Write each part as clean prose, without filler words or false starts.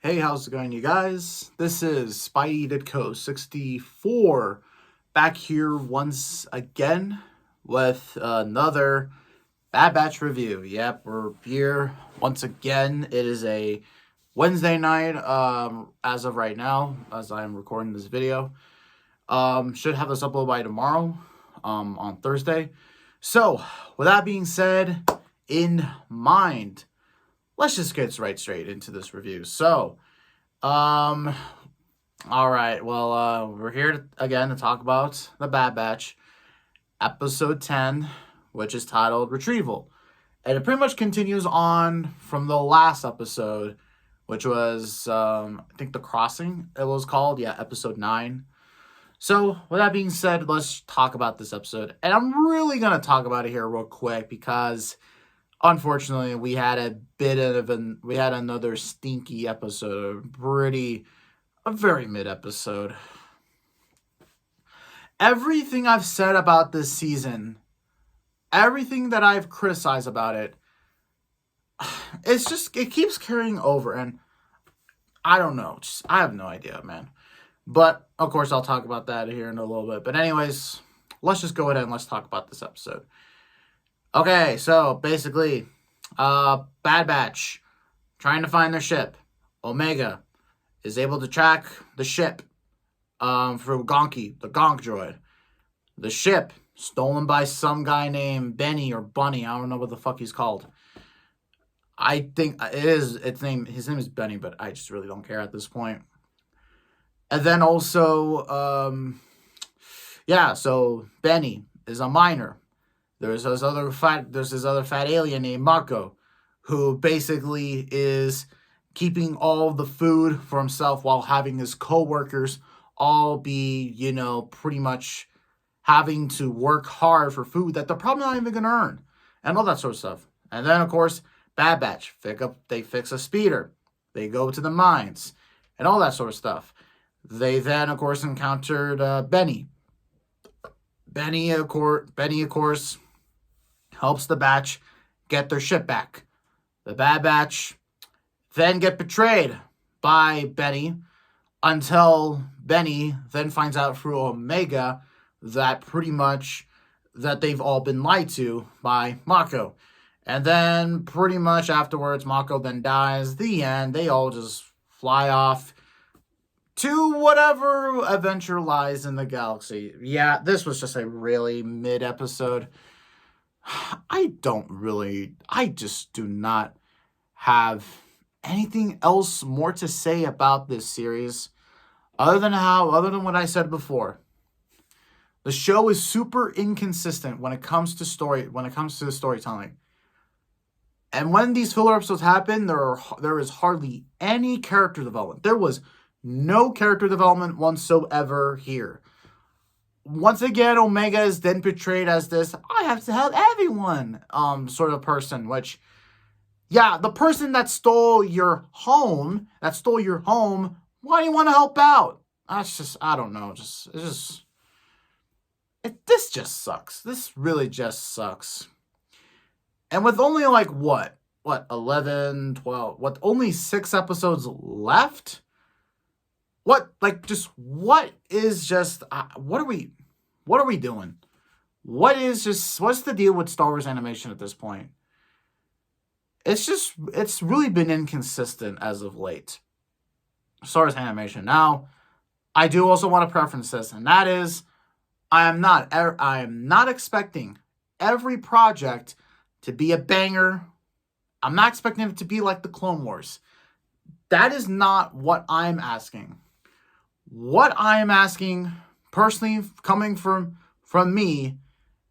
Hey, how's it going, you guys? This is Spidey Ditko 64 back here once again with another Bad Batch review. Yep, we're here once again. It is a Wednesday night as of right now, as I'm recording this video. Should have this upload by tomorrow on Thursday. So, with that being said, in mind, let's just get right straight into this review. So, all right. Well, we're here again to talk about the Bad Batch, episode 10, which is titled Retrieval. And it pretty much continues on from the last episode, which was, I think, The Crossing, it was called. Yeah, episode 9. So, with that being said, let's talk about this episode. And I'm really going to talk about it here real quick because, unfortunately, we had another stinky episode, a very mid episode. Everything I've said about this season, everything that I've criticized about it, it keeps carrying over, and I don't know, I have no idea, man. But, of course, I'll talk about that here in a little bit. But anyways, let's just go ahead and let's talk about this episode. Okay, so, basically, Bad Batch, trying to find their ship. Omega is able to track the ship through Gonky, the Gonk droid. The ship, stolen by some guy named Benny or Bunny, I don't know what the fuck he's called. I think his name is Benny, but I just really don't care at this point. And then also, so Benny is a miner. There's this other fat alien named Mako, who basically is keeping all the food for himself while having his co-workers all be, pretty much having to work hard for food that they're probably not even going to earn, and all that sort of stuff. And then, of course, Bad Batch, they fix a speeder. They go to the mines, and all that sort of stuff. They then, of course, encountered Benny. Benny, of course, helps the Batch get their ship back. The Bad Batch then get betrayed by Benny until Benny then finds out through Omega that they've all been lied to by Mako. And then pretty much afterwards, Mako then dies. The end. They all just fly off to whatever adventure lies in the galaxy. Yeah, this was just a really mid episode. I just do not have anything else more to say about this series other than what I said before. The show is super inconsistent when it comes to the storytelling. And when these filler episodes happen, there is hardly any character development. There was no character development whatsoever here. Once again, Omega is then portrayed as this, I have to help everyone, sort of person, which, yeah, the person that stole your home, why do you want to help out? That's just, I don't know, this just sucks. This really just sucks. And with only only 6 episodes left? What are we doing? What's the deal with Star Wars animation at this point? It's really been inconsistent as of late. Star Wars animation. Now, I do also want to preference this, and that is, I am not expecting every project to be a banger. I'm not expecting it to be like the Clone Wars. That is not what I'm asking. What I am asking, personally, coming from me,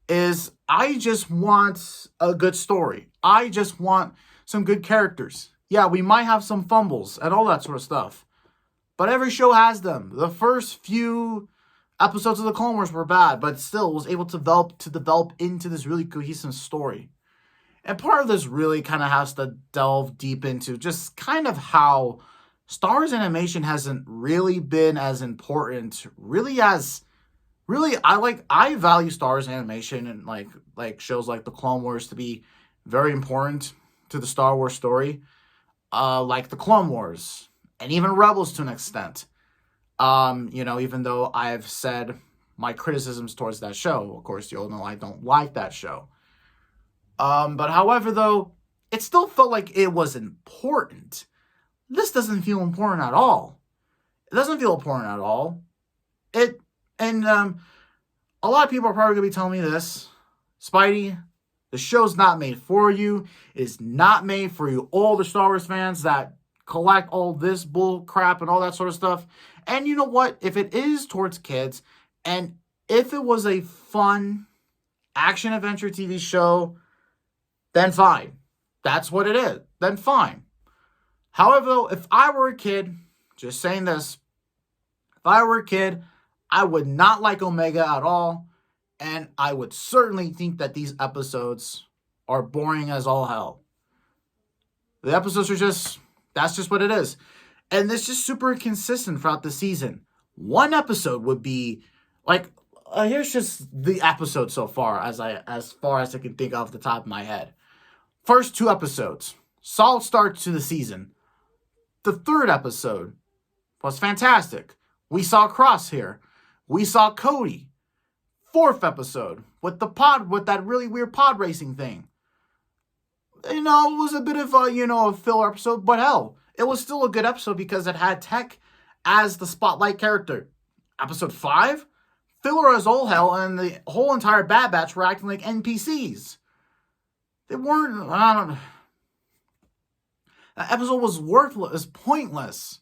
is I just want a good story. I just want some good characters. Yeah, we might have some fumbles and all that sort of stuff, but every show has them. The first few episodes of the Clone Wars were bad, but still was able to develop into this really cohesive story. And part of this really kind of has to delve deep into just kind of how Star Wars animation hasn't really been as important, I value Star Wars animation and like shows like the Clone Wars to be very important to the Star Wars story. Like the Clone Wars and even Rebels to an extent. Even though I've said my criticisms towards that show, of course, you'll know I don't like that show. But however, though, it still felt like it was important. This doesn't feel important at all. It doesn't feel important at all. A lot of people are probably going to be telling me this. Spidey, the show's not made for you. It's not made for you, all the Star Wars fans that collect all this bull crap and all that sort of stuff. And you know what? If it is towards kids, and if it was a fun action-adventure TV show, then fine. That's what it is. Then fine. However, though, if I were a kid, just saying this, if I were a kid, I would not like Omega at all, and I would certainly think that these episodes are boring as all hell. The episodes are that's just what it is. And it's just super consistent throughout the season. One episode would be, here's just the episode so far, as far as I can think off the top of my head. First 2 episodes, solid start to the season. The 3rd episode was fantastic. We saw Crosshair. We saw Cody. 4th episode with that really weird pod racing thing. It was a bit of a filler episode, but hell, it was still a good episode because it had Tech as the spotlight character. Episode 5, filler as all hell, and the whole entire Bad Batch were acting like NPCs. They weren't, That episode was worthless, pointless.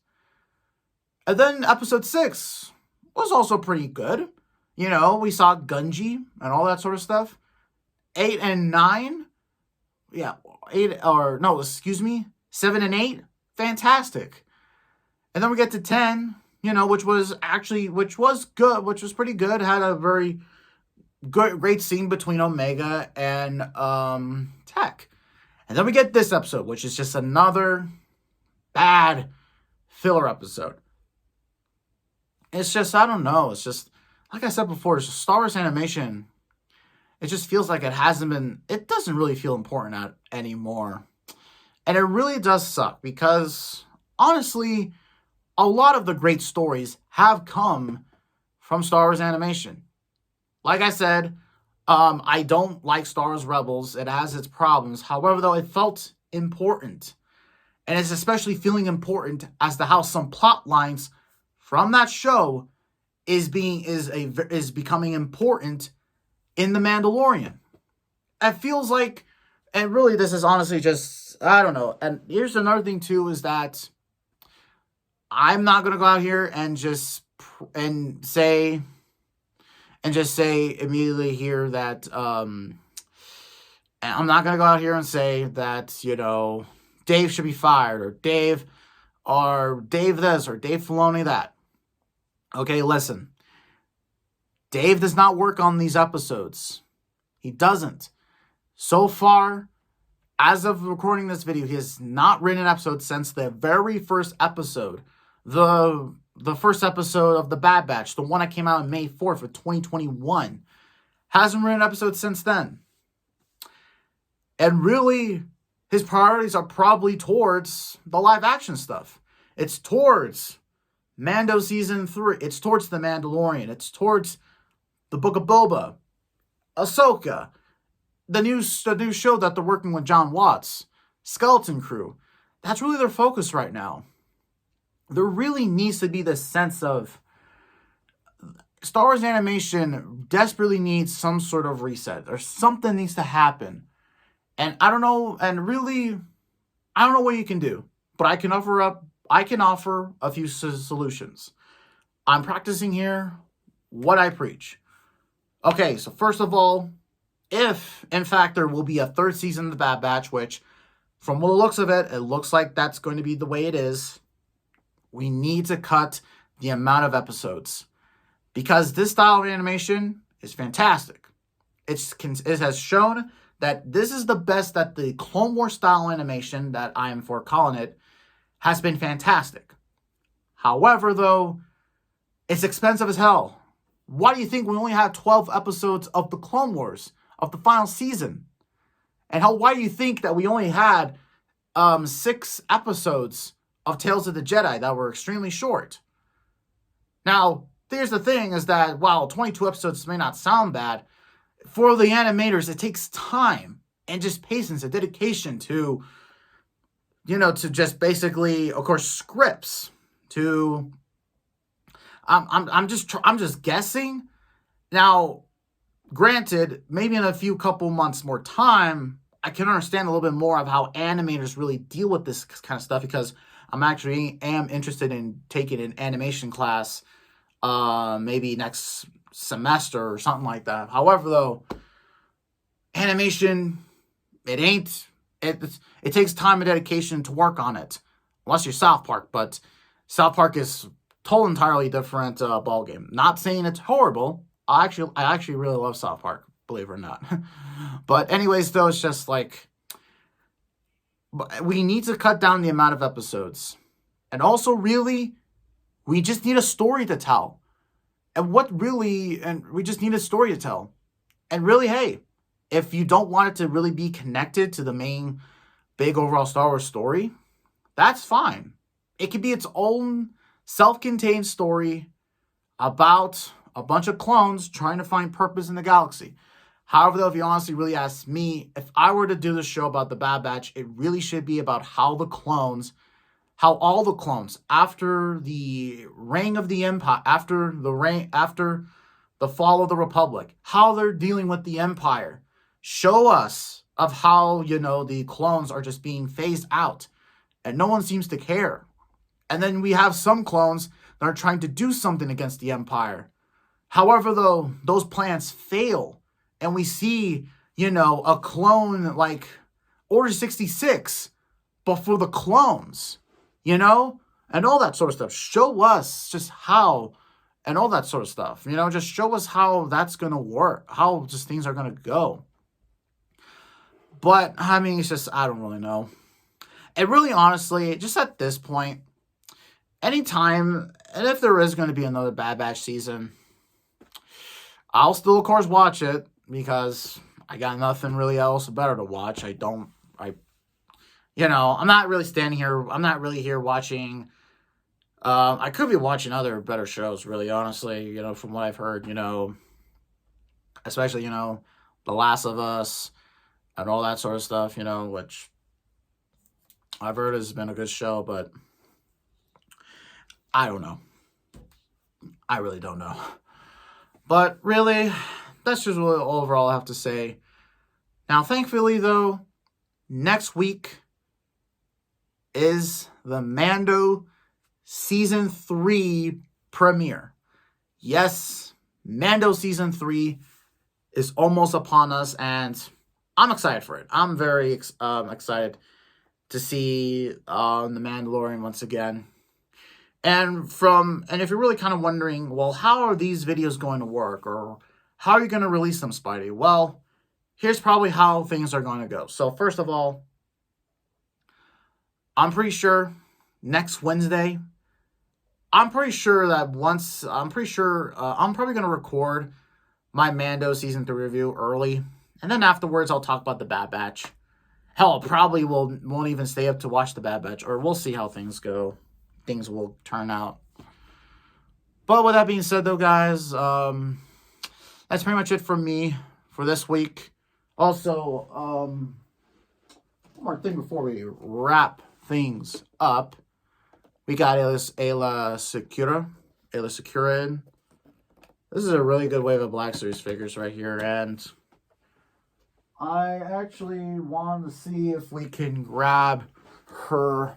And then episode 6 was also pretty good. We saw Gunji and all that sort of stuff. 8 and 9. 7 and 8. Fantastic. And then we get to 10, which was good, which was pretty good. Had a very great scene between Omega and Tech. And then we get this episode, which is just another bad filler episode. It's just, I don't know. It's just, like I said before, it's just Star Wars animation. It just feels like it doesn't really feel important anymore. And it really does suck because, honestly, a lot of the great stories have come from Star Wars animation. Like I said, I don't like Star Wars Rebels. It has its problems. However, though, it felt important. And it's especially feeling important as to how some plot lines from that show is becoming important in The Mandalorian. It feels like, and really this is honestly just, I don't know. And here's another thing too, is that I'm not going to go out here and just say immediately here that, I'm not going to go out here and say that, Dave should be fired, or Dave this, or Dave Filoni that. Okay, listen. Dave does not work on these episodes. He doesn't. So far, as of recording this video, he has not written an episode since the very first episode. The first episode of The Bad Batch, the one that came out on May 4th of 2021. Hasn't written an episode since then. And really, his priorities are probably towards the live action stuff. It's towards Mando Season 3. It's towards The Mandalorian. It's towards The Book of Boba. Ahsoka. The new show that they're working with John Watts. Skeleton Crew. That's really their focus right now. There really needs to be this sense of Star Wars animation desperately needs some sort of reset. Or something needs to happen. And I don't know, and really, I don't know what you can do. But I can offer a few solutions. I'm practicing here what I preach. Okay, so first of all, if, in fact, there will be a 3rd season of The Bad Batch, which, from the looks of it, it looks like that's going to be the way it is, we need to cut the amount of episodes. Because this style of animation is fantastic. It has shown that this is the best, that the Clone Wars style animation, that I am for calling it, has been fantastic. However, though, it's expensive as hell. Why do you think we only had 12 episodes of the Clone Wars, of the final season? And why do you think that we only had 6 episodes of Tales of the Jedi that were extremely short. Now, here's the thing is that while 22 episodes may not sound bad, for the animators, it takes time and just patience and dedication to, to just basically, of course, scripts. I'm just guessing. Now, granted, maybe in a couple months more time, I can understand a little bit more of how animators really deal with this kind of stuff, because I'm actually interested in taking an animation class, maybe next semester or something like that. However, though, animation, it takes time and dedication to work on it, unless you're South Park. But South Park is totally entirely different ball game. Not saying it's horrible. I actually really love South Park, believe it or not. But anyways, though, it's just like, we need to cut down the amount of episodes. And also, really, we just need a story to tell. And we just need a story to tell. And really, hey, if you don't want it to really be connected to the main big overall Star Wars story, that's fine. It could be its own self-contained story about a bunch of clones trying to find purpose in the galaxy. However, though, if you honestly really ask me, if I were to do this show about the Bad Batch, it really should be about how all the clones, after the reign of the Empire, after the fall of the Republic, how they're dealing with the Empire. Show us of how, the clones are just being phased out and no one seems to care. And then we have some clones that are trying to do something against the Empire. However, though, those plans fail. And we see, a clone like Order 66, but for the clones, and all that sort of stuff. Show us just how, and all that sort of stuff. Just show us how that's going to work, how just things are going to go. But, I mean, it's just, I don't really know. And really, honestly, just at this point, anytime, and if there is going to be another Bad Batch season, I'll still, of course, watch it, because I got nothing really else better to watch. I'm not really standing here, I'm not really here watching, I could be watching other better shows, really, honestly, from what I've heard, especially, The Last of Us, and all that sort of stuff, which I've heard has been a good show, but I don't know. I really don't know. But really, that's just what overall I have to say. Now, thankfully, though, next week is the Mando Season 3 premiere. Yes, Mando Season 3 is almost upon us, and I'm excited for it. I'm very excited to see The Mandalorian once again. And if you're really kind of wondering, well, how are these videos going to work? Or how are you going to release them, Spidey? Well, here's probably how things are going to go. So first of all, I'm pretty sure next Wednesday, I'm probably going to record my Mando Season 3 review early. And then afterwards, I'll talk about the Bad Batch. Hell, probably won't even stay up to watch the Bad Batch. Or we'll see how things go. Things will turn out. But with that being said, though, guys, that's pretty much it from me for this week. Also, one more thing before we wrap things up. We got Aayla Secura. This is a really good wave of Black Series figures right here, and I actually want to see if we can grab her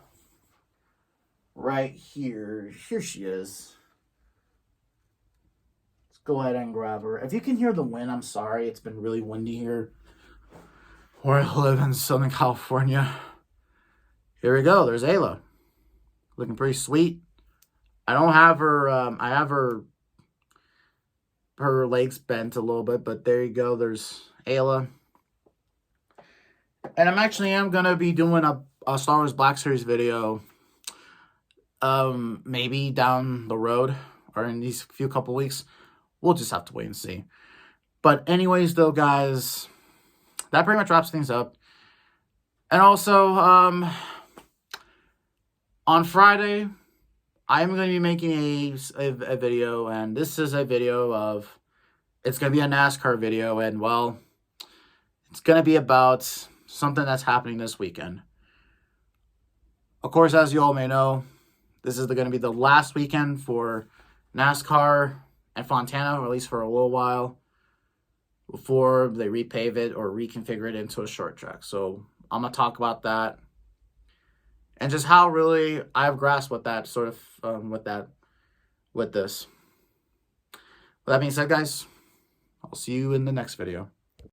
right here. Here she is. Let's go ahead and grab her. If you can hear the wind, I'm sorry. It's been really windy here where I live in Southern California. Here we go. There's Aayla. Looking pretty sweet. I don't have her, I have her legs bent a little bit, but there you go. There's Aayla. And I'm going to be doing a Star Wars Black Series video, maybe down the road or in these couple weeks. We'll just have to wait and see. But anyways, though, guys, that pretty much wraps things up. And also, On Friday, I'm going to be making a video, and this is a video of, it's going to be a NASCAR video, and well, it's going to be about something that's happening this weekend. Of course, as you all may know, this is going to be the last weekend for NASCAR at Fontana, or at least for a little while, before they repave it or reconfigure it into a short track. So I'm going to talk about that and just how really I've grasped with that sort of, with this. With that being said, guys, I'll see you in the next video.